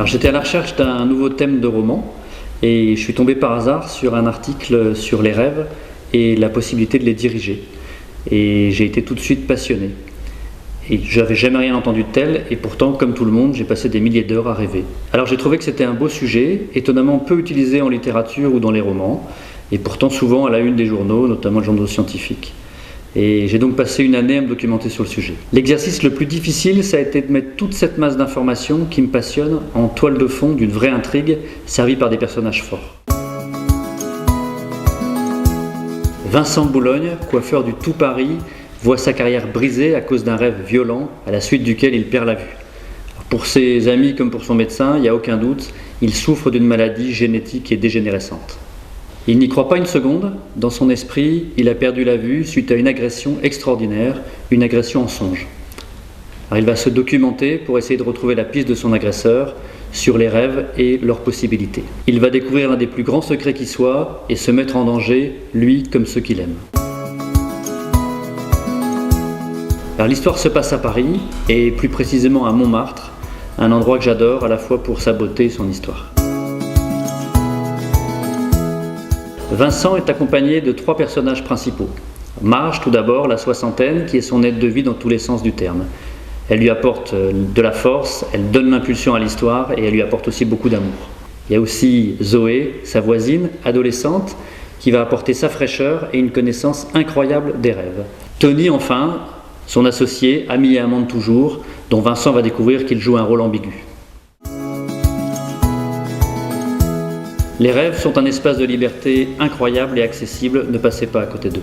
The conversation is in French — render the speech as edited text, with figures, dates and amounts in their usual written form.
Alors j'étais à la recherche d'un nouveau thème de roman et je suis tombé par hasard sur un article sur les rêves et la possibilité de les diriger. Et j'ai été tout de suite passionné. Et je n'avais jamais rien entendu de tel, et pourtant, comme tout le monde, j'ai passé des milliers d'heures à rêver. Alors j'ai trouvé que c'était un beau sujet, étonnamment peu utilisé en littérature ou dans les romans, et pourtant souvent à la une des journaux, notamment les journaux scientifiques. Et j'ai donc passé une année à me documenter sur le sujet. L'exercice le plus difficile, ça a été de mettre toute cette masse d'informations qui me passionne en toile de fond d'une vraie intrigue, servie par des personnages forts. Vincent Boulogne, coiffeur du tout Paris, voit sa carrière brisée à cause d'un rêve violent, à la suite duquel il perd la vue. Pour ses amis comme pour son médecin, il n'y a aucun doute, il souffre d'une maladie génétique et dégénérescente. Il n'y croit pas une seconde, dans son esprit, il a perdu la vue suite à une agression extraordinaire, une agression en songe. Alors il va se documenter pour essayer de retrouver la piste de son agresseur sur les rêves et leurs possibilités. Il va découvrir l'un des plus grands secrets qui soit et se mettre en danger, lui comme ceux qu'il aime. Alors l'histoire se passe à Paris, et plus précisément à Montmartre, un endroit que j'adore à la fois pour sa beauté et son histoire. Vincent est accompagné de 3 personnages principaux. Marge, tout d'abord, la soixantaine, qui est son aide de vie dans tous les sens du terme. Elle lui apporte de la force, elle donne l'impulsion à l'histoire et elle lui apporte aussi beaucoup d'amour. Il y a aussi Zoé, sa voisine, adolescente, qui va apporter sa fraîcheur et une connaissance incroyable des rêves. Tony, enfin, son associé, ami et amant de toujours, dont Vincent va découvrir qu'il joue un rôle ambigu. Les rêves sont un espace de liberté incroyable et accessible, ne passez pas à côté d'eux.